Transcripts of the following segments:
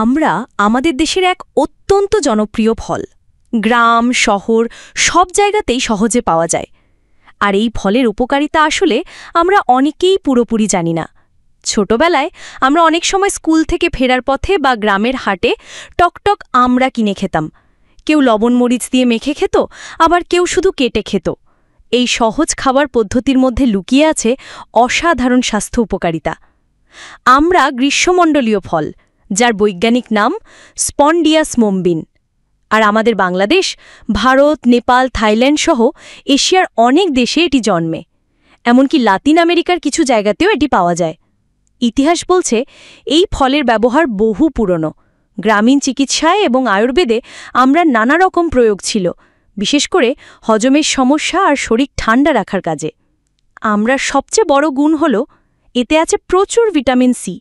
আমরা আমাদের দেশের এক অত্যন্ত জনপ্রিয় ফল। গ্রাম শহর সব জায়গাতেই সহজে পাওয়া যায়। আর এই ফলের উপকারিতা আসলে আমরা অনেকেই পুরোপুরি জানি না। ছোটবেলায় আমরা অনেক সময় স্কুল থেকে ফেরার পথে বা গ্রামের হাটে টকটক আমড়া কিনে খেতাম। কেউ লবণ মরিচ দিয়ে মেখে খেত, আবার কেউ শুধু কেটে খেত। এই সহজ খাবার পদ্ধতির মধ্যে লুকিয়ে আছে অসাধারণ স্বাস্থ্য উপকারিতা। আমড়া গ্রীষ্মমণ্ডলীয় ফল, যার বৈজ্ঞানিক নাম স্পন্ডিয়াস মোমবিন। আর আমাদের বাংলাদেশ, ভারত, নেপাল, থাইল্যান্ড সহ এশিয়ার অনেক দেশে এটি জন্মে। এমনকি লাতিন আমেরিকার কিছু জায়গাতেও এটি পাওয়া যায়। ইতিহাস বলছে এই ফলের ব্যবহার বহু পুরনো। গ্রামীণ চিকিৎসায় এবং আয়ুর্বেদে আমড়ার নানা রকম প্রয়োগ ছিল, বিশেষ করে হজমের সমস্যা আর শরীর ঠান্ডা রাখার কাজে। আমড়ার সবচেয়ে বড় গুণ হল এতে আছে প্রচুর ভিটামিন সি,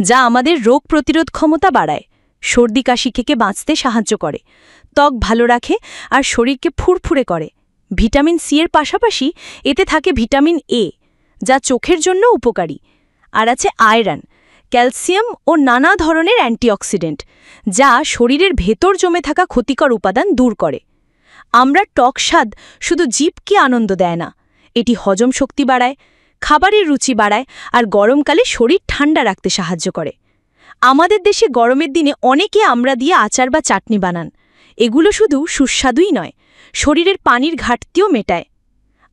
যা আমাদের রোগ প্রতিরোধ ক্ষমতা বাড়ায়, সর্দি কাশি থেকে বাঁচতে সাহায্য করে, ত্বক ভালো রাখে আর শরীরকে ফুরফুরে করে। ভিটামিন সি এর পাশাপাশি এতে থাকে ভিটামিন এ, যা চোখের জন্য উপকারী। আর আছে আয়রন, ক্যালসিয়াম ও নানা ধরনের অ্যান্টিঅক্সিডেন্ট, যা শরীরের ভেতর জমে থাকা ক্ষতিকর উপাদান দূর করে। আমড়ার টক স্বাদ শুধু জিভকে আনন্দ দেয় না, এটি হজম শক্তি বাড়ায়, খাবারের রুচি বাড়ায় আর গরমকালে শরীর ঠান্ডা রাখতে সাহায্য করে। আমাদের দেশে গরমের দিনে অনেকে আমড়া দিয়ে আচার বা চাটনি বানান। এগুলো শুধু সুস্বাদুই নয়, শরীরের পানির ঘাটতিও মেটায়।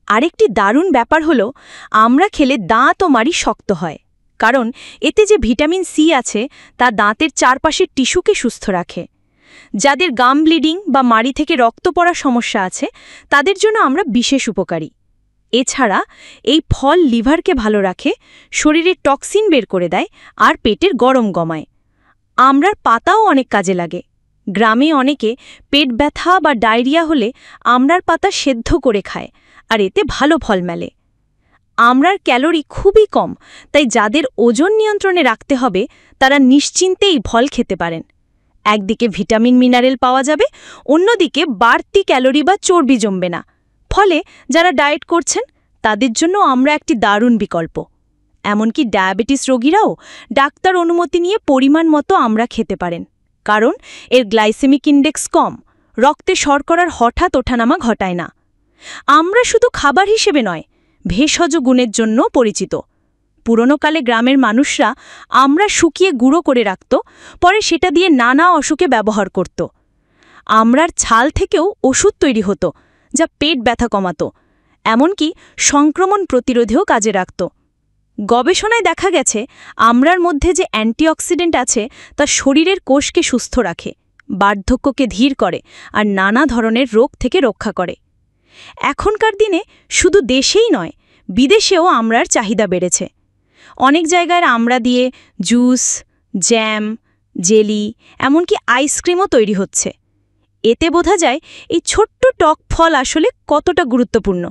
আরেকটি দারুণ ব্যাপার হলো আমড়া খেলে দাঁত ও মাড়ি শক্ত হয়, কারণ এতে যে ভিটামিন সি আছে তা দাঁতের চারপাশের টিস্যুকে সুস্থ রাখে। যাদের গাম ব্লিডিং বা মাড়ি থেকে রক্ত পড়ার সমস্যা আছে, তাদের জন্য আমরা বিশেষ উপকারী। এছাড়া এই ফল লিভারকে ভালো রাখে, শরীরের টক্সিন বের করে দেয় আর পেটের গরম কমায়। আমড়ার পাতাও অনেক কাজে লাগে। গ্রামে অনেকে পেট ব্যথা বা ডায়রিয়া হলে আমড়ার পাতা সেদ্ধ করে খায়, আর এতে ভালো ফল মেলে। আমড়ার ক্যালোরি খুবই কম, তাই যাদের ওজন নিয়ন্ত্রণে রাখতে হবে তারা নিশ্চিন্তে এই ফল খেতে পারেন। একদিকে ভিটামিন মিনারেল পাওয়া যাবে, অন্যদিকে বাড়তি ক্যালোরি বা চর্বি জমবে না। ফলে যারা ডায়েট করছেন তাদের জন্য আমড়া একটি দারুণ বিকল্প। এমনকি ডায়াবেটিস রোগীরাও ডাক্তার অনুমতি নিয়ে পরিমাণ মতো আমড়া খেতে পারেন, কারণ এর গ্লাইসেমিক ইন্ডেক্স কম, রক্তে শর্করার হঠাৎ ওঠানামা ঘটায় না। আমড়া শুধু খাবার হিসেবে নয়, ভেষজ গুণের জন্য পরিচিত। পুরনোকালে গ্রামের মানুষরা আমড়া শুকিয়ে গুঁড়ো করে রাখত, পরে সেটা দিয়ে নানা অসুখে ব্যবহার করত। আমড়ার ছাল থেকেও ওষুধ তৈরি হতো, যা পেট ব্যথা কমাত, এমনকি সংক্রমণ প্রতিরোধেও কাজে রাখত। গবেষণায় দেখা গেছে আমড়ার মধ্যে যে অ্যান্টিঅক্সিডেন্ট আছে তা শরীরের কোষকে সুস্থ রাখে, বার্ধক্যকে ধীর করে আর নানা ধরনের রোগ থেকে রক্ষা করে। এখনকার দিনে শুধু দেশেই নয়, বিদেশেও আমড়ার চাহিদা বেড়েছে। অনেক জায়গায় আমড়া দিয়ে জুস, জ্যাম, জেলি, এমনকি আইসক্রিমও তৈরি হচ্ছে। এতে বোঝা যায় এই ছোট্ট টক ফল আসলে কতটা গুরুত্বপূর্ণ।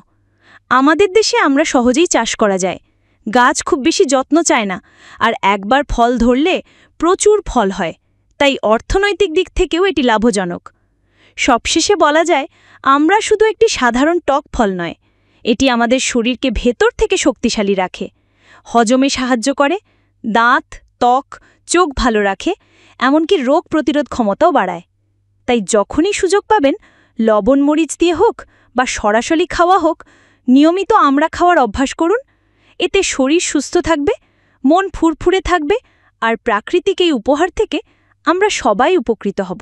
আমাদের দেশে আমরা সহজেই চাষ করা যায়, গাছ খুব বেশি যত্ন চায় না, আর একবার ফল ধরলে প্রচুর ফল হয়, তাই অর্থনৈতিক দিক থেকেও এটি লাভজনক। সবশেষে বলা যায় আমড়া শুধু একটি সাধারণ টক ফল নয়, এটি আমাদের শরীরকে ভেতর থেকে শক্তিশালী রাখে, হজমে সাহায্য করে, দাঁত, ত্বক, চোখ ভালো রাখে, এমনকি রোগ প্রতিরোধ ক্ষমতাও বাড়ায়। তাই যখনই সুযোগ পাবেন, লবণ মরিচ দিয়ে হোক বা সরাসরি খাওয়া হোক, নিয়মিত আমড়া খাওয়ার অভ্যাস করুন। এতে শরীর সুস্থ থাকবে, মন ফুরফুরে থাকবে, আর প্রাকৃতিক এই উপহার থেকে আমরা সবাই উপকৃত হব।